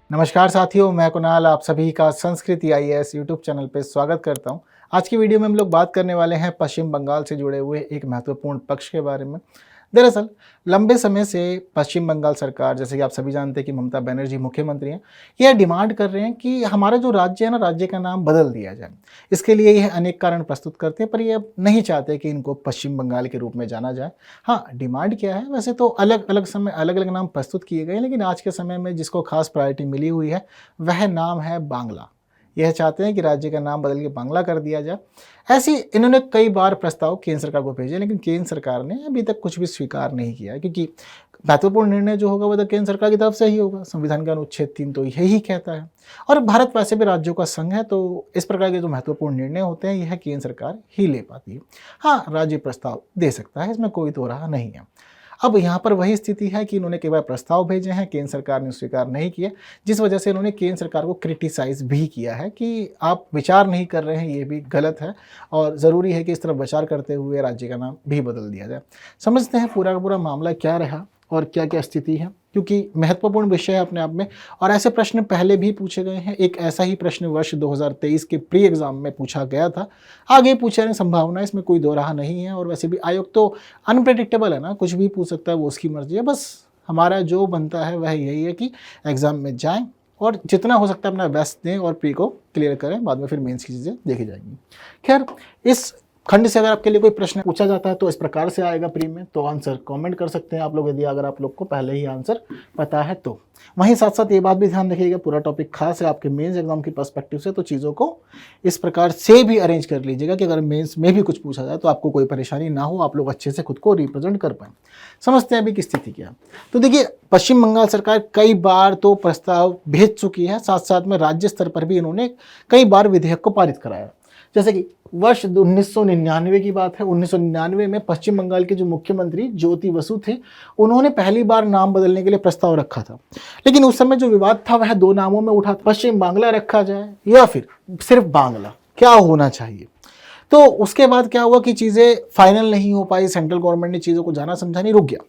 नमस्कार साथियों, मैं कुणाल आप सभी का संस्कृति आईएएस यूट्यूब चैनल पे स्वागत करता हूं। आज की वीडियो में हम लोग बात करने वाले हैं पश्चिम बंगाल से जुड़े हुए एक महत्वपूर्ण पक्ष के बारे में। दरअसल लंबे समय से पश्चिम बंगाल सरकार, जैसे कि आप सभी जानते हैं कि ममता बनर्जी मुख्यमंत्री हैं, यह डिमांड कर रहे हैं कि हमारा जो राज्य है ना, राज्य का नाम बदल दिया जाए। इसके लिए यह अनेक कारण प्रस्तुत करते हैं, पर ये नहीं चाहते कि इनको पश्चिम बंगाल के रूप में जाना जाए। हाँ, डिमांड क्या है, वैसे तो अलग अलग समय अलग अलग नाम प्रस्तुत किए गए, लेकिन आज के समय में जिसको खास प्रायोरिटी मिली हुई है वह नाम है बांग्ला। यह चाहते हैं कि राज्य का नाम बदल के बांग्ला कर दिया जाए। ऐसी इन्होंने कई बार प्रस्ताव केंद्र सरकार को भेजे, लेकिन केंद्र सरकार ने अभी तक कुछ भी स्वीकार नहीं किया, क्योंकि महत्वपूर्ण निर्णय जो होगा वह तो केंद्र सरकार की तरफ से ही होगा। संविधान का अनुच्छेद 3 तो यही कहता है, और भारत वैसे भी राज्यों का संघ है, तो इस प्रकार के जो महत्वपूर्ण निर्णय होते हैं यह केंद्र सरकार ही ले पाती है। हाँ, राज्य प्रस्ताव दे सकता है, इसमें कोई दो राह नहीं है। अब यहाँ पर वही स्थिति है कि इन्होंने केवल प्रस्ताव भेजे हैं, केंद्र सरकार ने स्वीकार नहीं किया, जिस वजह से इन्होंने केंद्र सरकार को क्रिटिसाइज भी किया है कि आप विचार नहीं कर रहे हैं, ये भी गलत है और ज़रूरी है कि इस तरफ विचार करते हुए राज्य का नाम भी बदल दिया जाए। समझते हैं पूरा का पूरा मामला क्या रहा और क्या क्या स्थिति है, क्योंकि महत्वपूर्ण विषय है अपने आप में, और ऐसे प्रश्न पहले भी पूछे गए हैं। एक ऐसा ही प्रश्न वर्ष 2023 के प्री एग्जाम में पूछा गया था, आगे पूछने की संभावना, इसमें कोई दो राह नहीं है। और वैसे भी आयोग तो अनप्रेडिक्टेबल है ना, कुछ भी पूछ सकता है, वो उसकी मर्जी है। बस हमारा जो बनता है वह यही है कि एग्जाम में जाएं और जितना हो सकता है अपना बेस्ट दें और प्री को क्लियर करें, बाद में फिर मेंस की चीज़ें देखी जाएंगी। खैर, इस खंड से अगर आपके लिए कोई प्रश्न पूछा जाता है तो इस प्रकार से आएगा प्री में, तो आंसर कमेंट कर सकते हैं आप लोग, यदि अगर आप लोग को पहले ही आंसर पता है तो। वहीं साथ साथ ये बात भी ध्यान रखिएगा, पूरा टॉपिक खास है आपके मेंस एग्जाम की पर्सपेक्टिव से, तो चीज़ों को इस प्रकार से भी अरेंज कर लीजिएगा कि अगर मेंस में भी कुछ पूछा जाए तो आपको कोई परेशानी ना हो, आप लोग अच्छे से खुद को रिप्रेजेंट कर पाएँ। समझते हैं अभी की स्थिति क्या है। तो देखिए, पश्चिम बंगाल सरकार कई बार तो प्रस्ताव भेज चुकी है, साथ साथ में राज्य स्तर पर भी इन्होंने कई बार विधेयक को पारित कराया। जैसे कि वर्ष 1999 की बात है, 1999 में पश्चिम बंगाल के जो मुख्यमंत्री ज्योति बसु थे, उन्होंने पहली बार नाम बदलने के लिए प्रस्ताव रखा था। लेकिन उस समय जो विवाद था वह दो नामों में उठा, पश्चिम बांग्ला रखा जाए या फिर सिर्फ बांग्ला, क्या होना चाहिए। तो उसके बाद क्या हुआ कि चीज़ें फाइनल नहीं हो पाई, सेंट्रल गवर्नमेंट ने चीज़ों को जाना समझा नहीं, रुक गया।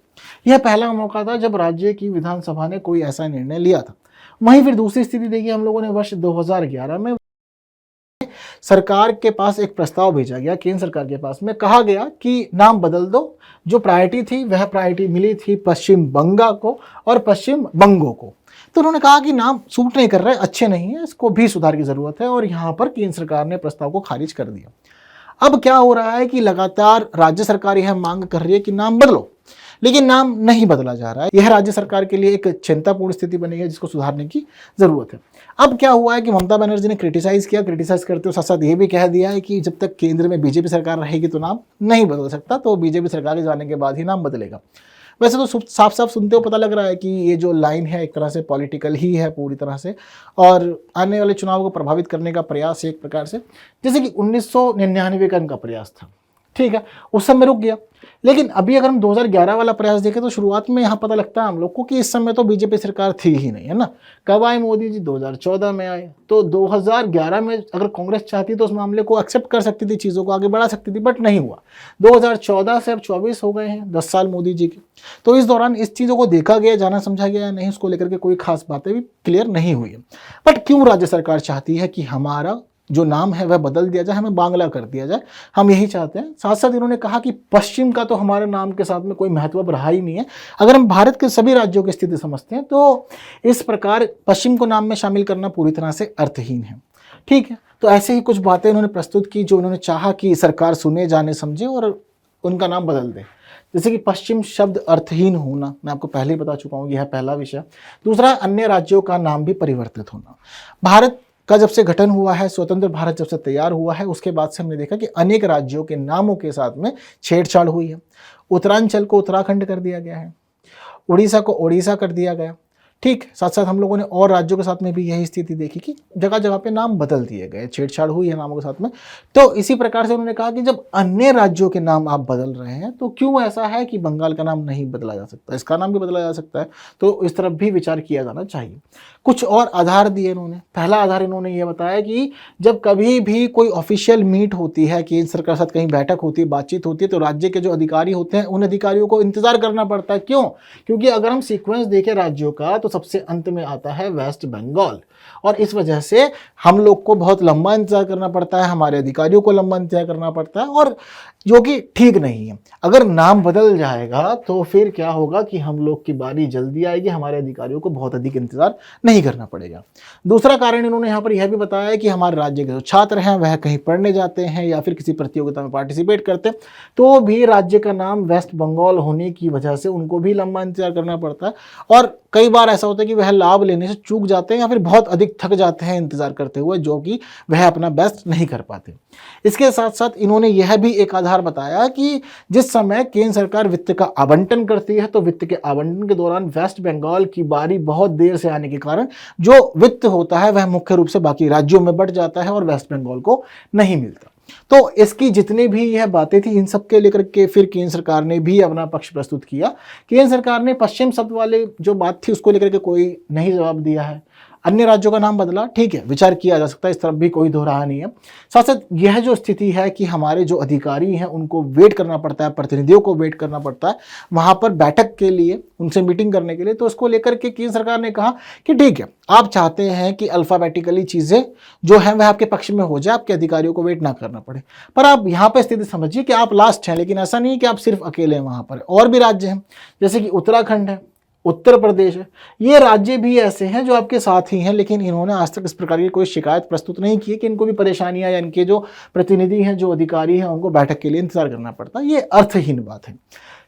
यह पहला मौका था जब राज्य की विधानसभा ने कोई ऐसा निर्णय लिया था। वहीं फिर दूसरी स्थिति देखिए, हम लोगों ने वर्ष 2011 में सरकार के पास एक प्रस्ताव भेजा गया, केंद्र सरकार के पास में कहा गया कि नाम बदल दो। जो प्रायोरिटी थी वह प्रायोरिटी मिली थी पश्चिम बंगा को और पश्चिम बंगो को। तो उन्होंने कहा कि नाम सूट नहीं कर रहे, अच्छे नहीं है, इसको भी सुधार की जरूरत है, और यहाँ पर केंद्र सरकार ने प्रस्ताव को खारिज कर दिया। अब क्या हो रहा है कि लगातार राज्य सरकार यह मांग कर रही है कि नाम बदलो, लेकिन नाम नहीं बदला जा रहा है। यह राज्य सरकार के लिए एक चिंतापूर्ण स्थिति बनी है, जिसको सुधारने की जरूरत है। अब क्या हुआ है कि ममता बनर्जी ने क्रिटिसाइज किया, क्रिटिसाइज करते हुए साथ साथ ये भी कह दिया है कि जब तक केंद्र में बीजेपी सरकार रहेगी तो नाम नहीं बदल सकता, तो बीजेपी सरकार के जाने के बाद ही नाम बदलेगा। वैसे तो साफ साफ सुनते हो पता लग रहा है कि ये जो लाइन है एक तरह से पॉलिटिकल ही है पूरी तरह से, और आने वाले चुनाव को प्रभावित करने का प्रयास है एक प्रकार से। जैसे कि 1999 का इनका प्रयास था, ठीक है, उस समय रुक गया। लेकिन अभी अगर हम 2011 वाला प्रयास देखें तो शुरुआत में यहाँ पता लगता है हम लोग को कि इस समय तो बीजेपी सरकार थी ही नहीं, है ना। कब आए मोदी जी? 2014 में आए। तो 2011 में अगर कांग्रेस चाहती तो उस मामले को एक्सेप्ट कर सकती थी, चीज़ों को आगे बढ़ा सकती थी, बट नहीं हुआ। 2014 से अब 24 हो गए हैं, 10 साल मोदी जी के। तो इस दौरान इस चीज़ों को देखा गया, जाना समझा गया या नहीं, उसको लेकर के कोई खास बातें भी क्लियर नहीं हुई है। बट क्यों राज्य सरकार चाहती है कि हमारा जो नाम है वह बदल दिया जाए, हमें बांग्ला कर दिया जाए, हम यही चाहते हैं। साथ साथ इन्होंने कहा कि पश्चिम का तो हमारे नाम के साथ में कोई महत्व अब रहा ही नहीं है। अगर हम भारत के सभी राज्यों की स्थिति समझते हैं तो इस प्रकार पश्चिम को नाम में शामिल करना पूरी तरह से अर्थहीन है, ठीक है। तो ऐसे ही कुछ बातें इन्होंने प्रस्तुत की जो उन्होंने चाहा कि सरकार सुने, जाने, समझे और उनका नाम बदल दे। जैसे कि पश्चिम शब्द अर्थहीन होना, मैं आपको पहले ही बता चुका हूँ, यह पहला विषय। दूसरा, अन्य राज्यों का नाम भी परिवर्तित होना। भारत का जब से गठन हुआ है, स्वतंत्र भारत जब से तैयार हुआ है, उसके बाद से हमने देखा कि अनेक राज्यों के नामों के साथ में छेड़छाड़ हुई है। उत्तरांचल को उत्तराखंड कर दिया गया है, उड़ीसा को ओडिशा कर दिया गया, ठीक। साथ साथ हम लोगों ने और राज्यों के साथ में भी यही स्थिति देखी कि जगह जगह पे नाम बदल दिए गए, छेड़छाड़ हुई है नामों के साथ में। तो इसी प्रकार से उन्होंने कहा कि जब अन्य राज्यों के नाम आप बदल रहे हैं तो क्यों ऐसा है कि बंगाल का नाम नहीं बदला जा सकता, इसका नाम भी बदला जा सकता है। तो इस तरफ भी विचार किया जाना चाहिए। कुछ और आधार दिए इन्होंने। पहला आधार इन्होंने ये बताया कि जब कभी भी कोई ऑफिशियल मीट होती है, केंद्र सरकार के साथ कहीं बैठक होती है, बातचीत होती है, तो राज्य के जो अधिकारी होते हैं उन अधिकारियों को इंतजार करना पड़ता है। क्यों? क्योंकि अगर हम सीक्वेंस देखें राज्यों का तो सबसे अंत में आता है वेस्ट बंगाल, और इस वजह से हम लोग को बहुत लंबा इंतजार करना पड़ता है, हमारे अधिकारियों को लंबा इंतजार करना पड़ता है, और जो कि ठीक नहीं है। अगर नाम बदल जाएगा तो फिर क्या होगा कि हम लोग की बारी जल्दी आएगी, हमारे अधिकारियों को बहुत अधिक इंतजार नहीं करना पड़ेगा। दूसरा कारण इन्होंने यहाँ पर यह भी बताया कि हमारे राज्य के जो छात्र हैं वह कहीं पढ़ने जाते हैं या फिर किसी प्रतियोगिता में पार्टिसिपेट करते हैं, तो भी राज्य का नाम वेस्ट बंगाल होने की वजह से उनको भी लंबा इंतजार करना पड़ता है, और कई बार ऐसा होता है कि वह लाभ लेने से चूक जाते हैं या फिर बहुत अधिक थक जाते हैं इंतजार करते हुए, जो कि वह अपना बेस्ट नहीं कर पाते। इसके साथ साथ इन्होंने यह भी एक आधार बताया कि जिस समय केंद्र सरकार वित्त का आवंटन करती है तो वित्त के आवंटन के दौरान वेस्ट बंगाल की बारी बहुत देर से आने के कारण जो वित्त होता है वह मुख्य रूप से बाकी राज्यों में बंट जाता है और वेस्ट बंगाल को नहीं मिलता। तो इसकी जितनी भी यह बातें थी इन सब के लेकर के फिर केंद्र सरकार ने भी अपना पक्ष प्रस्तुत किया। केंद्र सरकार ने पश्चिम शब्द वाले जो बात थी उसको लेकर के कोई नहीं जवाब दिया है। अन्य राज्यों का नाम बदला, ठीक है, विचार किया जा सकता है, इस तरफ भी कोई दो राह नहीं है। साथ साथ यह जो स्थिति है कि हमारे जो अधिकारी हैं उनको वेट करना पड़ता है, प्रतिनिधियों को वेट करना पड़ता है वहां पर बैठक के लिए, उनसे मीटिंग करने के लिए, तो इसको लेकर के केंद्र सरकार ने कहा कि ठीक है, आप चाहते हैं कि अल्फाबेटिकली चीजें जो है वह आपके पक्ष में हो जाए, आपके अधिकारियों को वेट ना करना पड़े। पर आप यहाँ पर स्थिति समझिए कि आप लास्ट हैं, लेकिन ऐसा नहीं कि आप सिर्फ अकेले हैं, वहां पर और भी राज्य हैं, जैसे कि उत्तराखंड है, उत्तर प्रदेश है, ये राज्य भी ऐसे हैं जो आपके साथ ही हैं, लेकिन इन्होंने आज तक इस प्रकार की कोई शिकायत प्रस्तुत नहीं की कि इनको भी परेशानियां या इनके जो प्रतिनिधि हैं, जो अधिकारी हैं, उनको बैठक के लिए इंतजार करना पड़ता है। ये अर्थहीन बात है।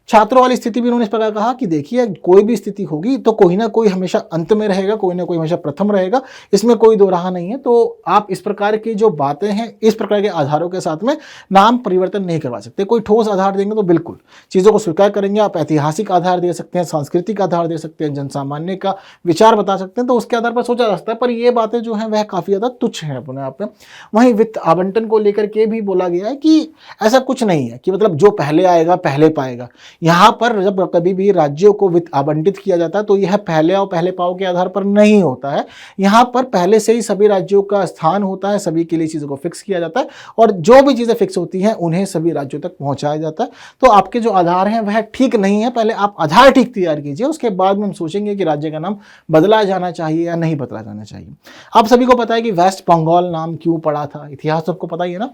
छात्रों वाली स्थिति भी उन्होंने इस प्रकार कहा कि देखिए, कोई भी स्थिति होगी तो कोई ना कोई हमेशा अंत में रहेगा, कोई ना कोई हमेशा प्रथम रहेगा, इसमें कोई दो राह नहीं है। तो आप इस प्रकार की जो बातें हैं, इस प्रकार के आधारों के साथ में नाम परिवर्तन नहीं करवा सकते। कोई ठोस आधार देंगे तो बिल्कुल चीज़ों को स्वीकार करेंगे। आप ऐतिहासिक आधार दे सकते हैं, सांस्कृतिक आधार दे सकते हैं, जनसामान्य का विचार बता सकते हैं, तो उसके आधार पर सोचा जा सकता है। पर ये बातें जो हैं वह काफ़ी ज़्यादा तुच्छ हैं अपने आप में। वहीं वित्त आवंटन को लेकर के भी बोला गया है कि ऐसा कुछ नहीं है कि मतलब जो पहले आएगा पहले पाएगा। यहाँ पर जब कभी भी राज्यों को वित्त आवंटित किया जाता है तो यह पहले आओ पहले पाओ के आधार पर नहीं होता है। यहाँ पर पहले से ही सभी राज्यों का स्थान होता है, सभी के लिए चीज़ों को फिक्स किया जाता है, और जो भी चीज़ें फिक्स होती हैं उन्हें सभी राज्यों तक पहुँचाया जाता है। तो आपके जो आधार हैं वह ठीक नहीं है, पहले आप आधार ठीक तैयार कीजिए, उसके बाद में हम सोचेंगे कि राज्य का नाम बदला जाना चाहिए या नहीं बदला जाना चाहिए। आप सभी को पता है कि वेस्ट बंगाल नाम क्यों पड़ा था, इतिहास सबको पता ही है ना।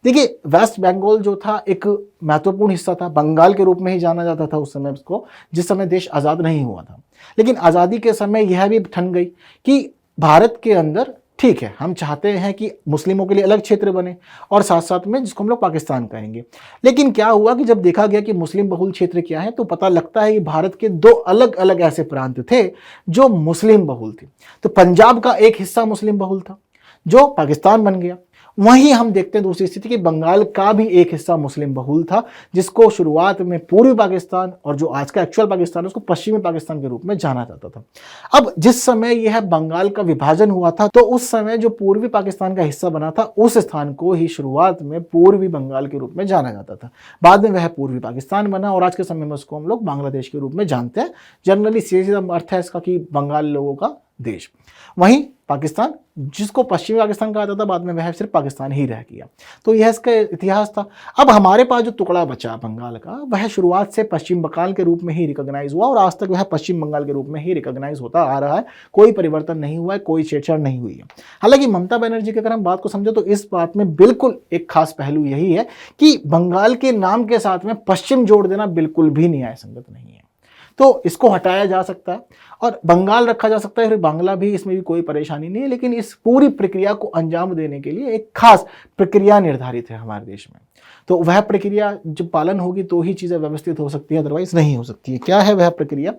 देखिए, वेस्ट बंगाल जो था एक महत्वपूर्ण हिस्सा था, बंगाल के रूप में ही जाना जाता था उस समय उसको, जिस समय देश आज़ाद नहीं हुआ था। लेकिन आज़ादी के समय यह भी ठन गई कि भारत के अंदर ठीक है, हम चाहते हैं कि मुस्लिमों के लिए अलग क्षेत्र बने और साथ साथ में जिसको हम लोग पाकिस्तान कहेंगे। लेकिन क्या हुआ कि जब देखा गया कि मुस्लिम बहुल क्षेत्र क्या है, तो पता लगता है कि भारत के दो अलग अलग ऐसे प्रांत थे जो मुस्लिम बहुल थे। तो पंजाब का एक हिस्सा मुस्लिम बहुल था जो पाकिस्तान बन गया। वहीं हम देखते हैं दूसरी स्थिति कि बंगाल का भी एक हिस्सा मुस्लिम बहुल था, जिसको शुरुआत में पूर्वी पाकिस्तान और जो आज का एक्चुअल पाकिस्तान है उसको पश्चिमी पाकिस्तान के रूप में जाना जाता था। अब जिस समय यह बंगाल का विभाजन हुआ था तो उस समय जो पूर्वी पाकिस्तान का हिस्सा बना था उस स्थान को ही शुरुआत में पूर्वी बंगाल के रूप में जाना जाता था। बाद में वह पूर्वी पाकिस्तान बना और आज के समय में उसको हम लोग बांग्लादेश के रूप में जानते हैं। जनरली सीधा अर्थ है इसका कि बंगाल लोगों का देश। वहीं पाकिस्तान, जिसको पश्चिमी पाकिस्तान कहा जाता था, बाद में वह सिर्फ पाकिस्तान ही रह गया। तो यह इसका इतिहास था। अब हमारे पास जो टुकड़ा बचा बंगाल का, वह शुरुआत से पश्चिम बंगाल के रूप में ही रिकॉग्नाइज हुआ और आज तक वह पश्चिम बंगाल के रूप में ही रिकॉग्नाइज होता आ रहा है। कोई परिवर्तन नहीं हुआ है, कोई छेड़छाड़ नहीं हुई है। हालांकि ममता बनर्जी की अगर हम बात को समझे तो इस बात में बिल्कुल एक खास पहलू यही है कि बंगाल के नाम के साथ में पश्चिम जोड़ देना बिल्कुल भी न्याय संगत नहीं है। तो इसको हटाया जा सकता है और बंगाल रखा जा सकता है, फिर बांग्ला भी, इसमें भी कोई परेशानी नहीं है। लेकिन इस पूरी प्रक्रिया को अंजाम देने के लिए एक खास प्रक्रिया निर्धारित है हमारे देश में। तो वह प्रक्रिया जब पालन होगी तो ही चीज़ें व्यवस्थित हो सकती है, अदरवाइज नहीं हो सकती है। क्या है वह प्रक्रिया?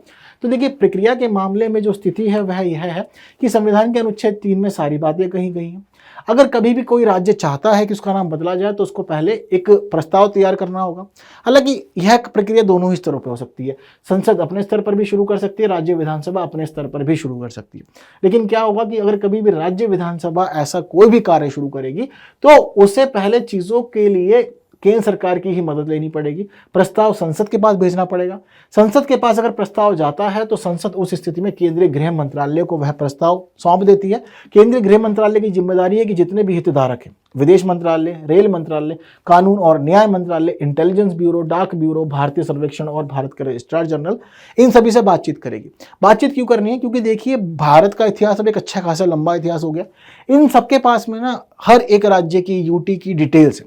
तो देखिए, प्रक्रिया के मामले में जो स्थिति है वह यह है कि संविधान के अनुच्छेद 3 में सारी बातें कही गई हैं। अगर कभी भी कोई राज्य चाहता है कि उसका नाम बदला जाए तो उसको पहले एक प्रस्ताव तैयार करना होगा। हालांकि यह प्रक्रिया दोनों ही स्तरों पर हो सकती है। संसद अपने स्तर पर भी शुरू कर सकती है, राज्य विधानसभा अपने स्तर पर भी शुरू कर सकती है। लेकिन क्या होगा कि अगर कभी भी राज्य विधानसभा ऐसा कोई भी कार्य शुरू करेगी तो उससे पहले चीज़ों के लिए केंद्र सरकार की ही मदद लेनी पड़ेगी, प्रस्ताव संसद के पास भेजना पड़ेगा। संसद के पास अगर प्रस्ताव जाता है तो संसद उस स्थिति में केंद्रीय गृह मंत्रालय को वह प्रस्ताव सौंप देती है। केंद्रीय गृह मंत्रालय की जिम्मेदारी है कि जितने भी हितधारक हैं, विदेश मंत्रालय, रेल मंत्रालय, कानून और न्याय मंत्रालय, इंटेलिजेंस ब्यूरो, डाक ब्यूरो, भारतीय सर्वेक्षण और भारत के रजिस्ट्रार जनरल, इन सभी से बातचीत करेगी। बातचीत क्यों करनी है? क्योंकि देखिए भारत का इतिहास अब एक अच्छा खासा लंबा इतिहास हो गया। इन सबके पास में ना हर एक राज्य की यूटी की डिटेल्स है।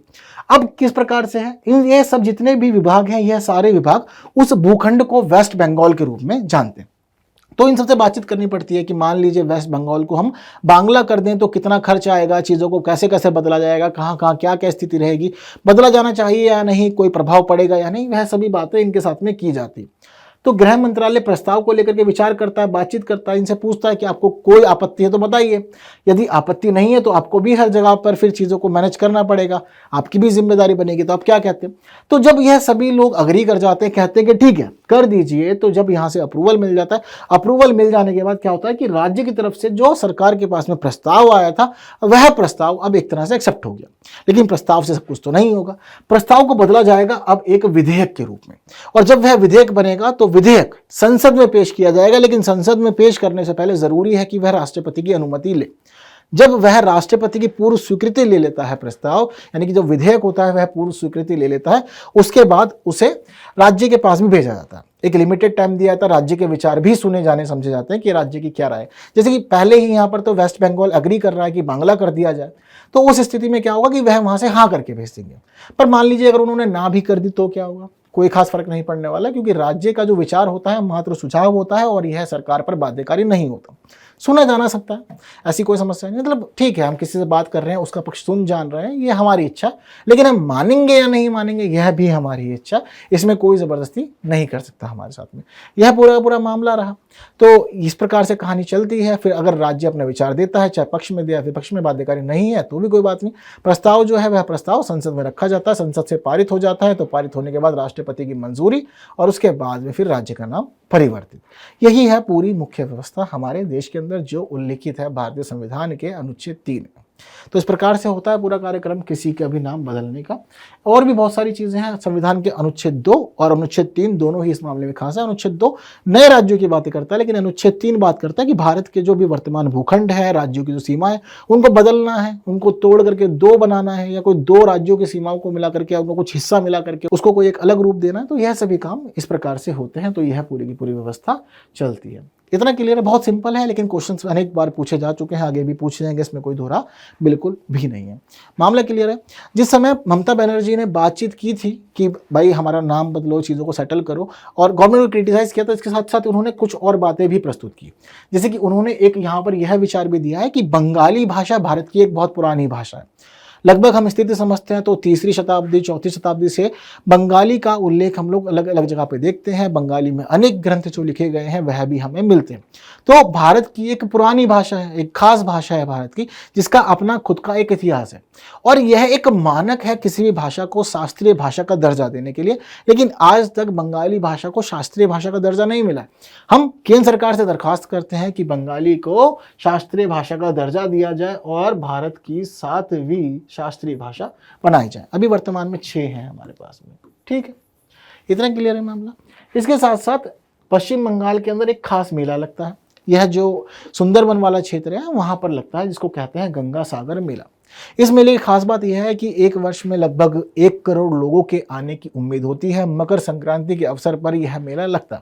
अब किस प्रकार से है, ये सब जितने भी विभाग हैं, यह सारे विभाग उस भूखंड को वेस्ट बंगाल के रूप में जानते हैं। तो इन सबसे बातचीत करनी पड़ती है कि मान लीजिए वेस्ट बंगाल को हम बांग्ला कर दें तो कितना खर्च आएगा, चीज़ों को कैसे कैसे बदला जाएगा, कहाँ कहाँ क्या क्या स्थिति रहेगी, बदला जाना चाहिए या नहीं, कोई प्रभाव पड़ेगा या नहीं, वह सभी बातें इनके साथ में की जाती। तो गृह मंत्रालय प्रस्ताव को लेकर के विचार करता है, बातचीत करता है, इनसे पूछता है कि आपको कोई आपत्ति है तो बताइए, यदि आपत्ति नहीं है तो आपको भी हर जगह पर फिर चीज़ों को मैनेज करना पड़ेगा, आपकी भी जिम्मेदारी बनेगी, तो आप क्या कहते हैं? तो जब यह सभी लोग अग्री कर जाते हैं, कहते हैं कि ठीक है कर दीजिए, तो जब यहाँ से अप्रूवल मिल जाता है, अप्रूवल मिल जाने के बाद क्या होता है कि राज्य की तरफ से जो सरकार के पास में प्रस्ताव आया था वह प्रस्ताव अब एक तरह से एक्सेप्ट हो गया। लेकिन प्रस्ताव से सब कुछ तो नहीं होगा, प्रस्ताव को बदला जाएगा अब एक विधेयक के रूप में, और जब वह विधेयक बनेगा तो विधेयक संसद में पेश किया जाएगा। लेकिन संसद में पेश करने से पहले जरूरी है कि वह राष्ट्रपति की अनुमति ले। जब वह राष्ट्रपति की पूर्व स्वीकृति ले लेता है प्रस्ताव, यानी कि जो विधेयक होता है वह पूर्व स्वीकृति ले लेता है, उसके बाद उसे राज्य के पास भी भेजा जाता है। एक लिमिटेड टाइम दिया जाता है, राज्य के विचार भी सुने जाने समझे जाते हैं कि राज्य की क्या राय है। जैसे कि पहले ही यहाँ पर तो वेस्ट बंगाल अग्री कर रहा है कि बांग्ला कर दिया जाए, तो उस स्थिति में क्या होगा कि वह वहां से हाँ करके भेज देंगे। पर मान लीजिए अगर उन्होंने ना भी कर दी तो क्या होगा? कोई खास फर्क नहीं पड़ने वाला, क्योंकि राज्य का जो विचार होता है मात्र सुझाव होता है और यह सरकार पर बाध्यकारी नहीं होता, सुना जाना सकता है, ऐसी कोई समस्या नहीं। मतलब ठीक है, हम किसी से बात कर रहे हैं, उसका पक्ष सुन जान रहे हैं, ये हमारी इच्छा, लेकिन हम मानेंगे या नहीं मानेंगे यह भी हमारी इच्छा, इसमें कोई ज़बरदस्ती नहीं कर सकता हमारे साथ में। यह पूरा पूरा मामला रहा। तो इस प्रकार से कहानी चलती है। फिर अगर राज्य अपना विचार देता है, चाहे पक्ष में दिया, फिर पक्ष में बाध्यकारी नहीं है तो भी कोई बात नहीं, प्रस्ताव जो है वह प्रस्ताव संसद में रखा जाता है, संसद से पारित हो जाता है, तो पारित होने के बाद राष्ट्रपति की मंजूरी और उसके बाद में फिर राज्य का नाम परिवर्तित। यही है पूरी मुख्य व्यवस्था हमारे देश के अंदर जो उल्लिखित है भारतीय संविधान के अनुच्छेद 3 में। तो इस प्रकार से होता है पूरा कार्यक्रम, किसी का भी नाम बदलने का। और भी बहुत सारी चीजें हैं संविधान के अनुच्छेद 2 और अनुच्छेद 3 दोनों ही इस मामले में खास है। अनुच्छेद 2 नए राज्यों की बातें करता है, लेकिन अनुच्छेद 3 बात करता है कि भारत के जो भी वर्तमान भूखंड है, राज्यों की जो सीमा है, उनको बदलना है, उनको तोड़ करके 2 बनाना है, या कोई 2 राज्यों की सीमाओं को मिला करके उनको कुछ हिस्सा मिला करके उसको कोई एक अलग रूप देना है। तो यह सभी काम इस प्रकार से होते हैं। तो यह पूरी की पूरी व्यवस्था चलती है। इतना क्लियर है, बहुत सिंपल है, लेकिन क्वेश्चंस अनेक बार पूछे जा चुके हैं, आगे भी पूछे जाएंगे, इसमें कोई दोहरा बिल्कुल भी नहीं है। मामला क्लियर है। जिस समय ममता बनर्जी ने बातचीत की थी कि भाई हमारा नाम बदलो, चीज़ों को सेटल करो, और गवर्नमेंट को क्रिटिसाइज किया, तो इसके साथ साथ उन्होंने कुछ और बातें भी प्रस्तुत की। जैसे कि उन्होंने एक यहाँ पर यह विचार भी दिया है कि बंगाली भाषा भारत की एक बहुत पुरानी भाषा है। लगभग हम स्थिति समझते हैं तो 3री शताब्दी 4थी शताब्दी से बंगाली का उल्लेख हम लोग अलग अलग जगह पे देखते हैं। बंगाली में अनेक ग्रंथ जो लिखे गए हैं वह भी हमें मिलते हैं। तो भारत की एक पुरानी भाषा है, एक खास भाषा है भारत की, जिसका अपना खुद का एक इतिहास है, और यह एक मानक है किसी भी भाषा को शास्त्रीय भाषा का दर्जा देने के लिए। लेकिन आज तक बंगाली भाषा को शास्त्रीय भाषा का दर्जा नहीं मिला। हम केंद्र सरकार से दरखास्त करते हैं कि बंगाली को शास्त्रीय भाषा का दर्जा दिया जाए और भारत की 7वीं शास्त्रीय भाषा बनाई जाए। अभी वर्तमान में 6 हैं हमारे पास में। ठीक है, इतना क्लियर है मामला। इसके साथ साथ पश्चिम बंगाल के अंदर एक खास मेला लगता है। यह जो सुंदरबन वाला क्षेत्र है वहां पर लगता है, जिसको कहते हैं गंगा सागर मेला। इस मेले की खास बात यह है कि एक वर्ष में लगभग 1 करोड़ लोगों के आने की उम्मीद होती है। मकर संक्रांति के अवसर पर यह मेला लगता है।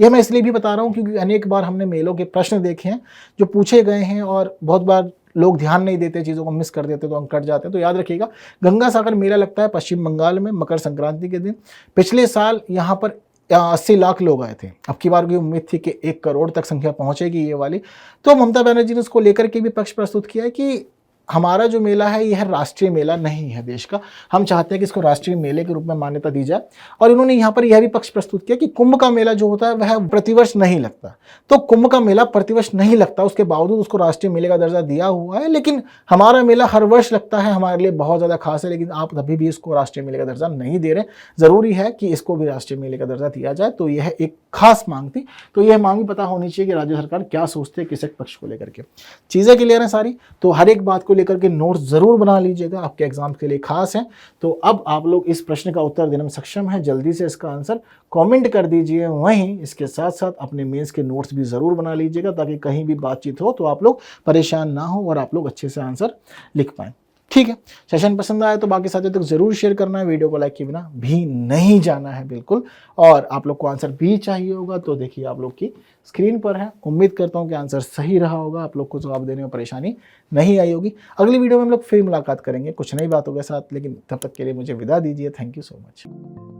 यह मैं इसलिए भी बता रहा हूँ क्योंकि अनेक बार हमने मेलों के प्रश्न देखे हैं जो पूछे गए हैं, और बहुत बार लोग ध्यान नहीं देते, चीज़ों को मिस कर देते, तो अंक कट जाते हैं। तो याद रखिएगा, गंगा सागर मेला लगता है पश्चिम बंगाल में मकर संक्रांति के दिन। पिछले साल यहाँ पर 80 लाख लोग आए थे। अब की बार की उम्मीद थी कि 1 करोड़ तक संख्या पहुंचेगी ये वाली। तो ममता बनर्जी ने उसको लेकर के भी पक्ष प्रस्तुत किया है कि हमारा जो मेला है यह राष्ट्रीय मेला नहीं है देश का, हम चाहते हैं कि इसको राष्ट्रीय मेले के रूप में मान्यता दी जाए। और इन्होंने यहाँ पर यह भी पक्ष प्रस्तुत किया कि कुंभ का मेला जो होता है वह प्रतिवर्ष नहीं लगता। तो कुंभ का मेला प्रतिवर्ष नहीं लगता, उसके बावजूद उसको राष्ट्रीय मेले का दर्जा दिया हुआ है। लेकिन हमारा मेला हर वर्ष लगता है, हमारे लिए बहुत ज़्यादा खास है, लेकिन आप अभी भी इसको राष्ट्रीय मेले का दर्जा नहीं दे रहे। ज़रूरी है कि इसको भी राष्ट्रीय मेले का दर्जा दिया जाए। तो यह एक खास मांग थी। तो यह मांग भी पता होनी चाहिए कि राज्य सरकार क्या सोचते हैं किस एक पक्ष को लेकर के। चीज़ें क्लियर हैं सारी। तो हर एक बात को लेकर के नोट्स ज़रूर बना लीजिएगा, आपके एग्जाम के लिए खास हैं। तो अब आप लोग इस प्रश्न का उत्तर देने में सक्षम हैं, जल्दी से इसका आंसर कमेंट कर दीजिए। वहीं इसके साथ साथ अपने मेंस के नोट्स भी ज़रूर बना लीजिएगा, ताकि कहीं भी बातचीत हो तो आप लोग परेशान ना हो और आप लोग अच्छे से आंसर लिख पाएँ। ठीक है, सेशन पसंद आया तो बाकी साथियों तक जरूर शेयर करना है, वीडियो को लाइक किए बिना भी नहीं जाना है बिल्कुल। और आप लोग को आंसर भी चाहिए होगा तो देखिए आप लोग की स्क्रीन पर है। उम्मीद करता हूं कि आंसर सही रहा होगा, आप लोग को जवाब देने में परेशानी नहीं आई होगी। अगली वीडियो में हम लोग फिर मुलाकात करेंगे कुछ नई बातों के साथ, लेकिन तब तक के लिए मुझे विदा दीजिए। Thank you so much.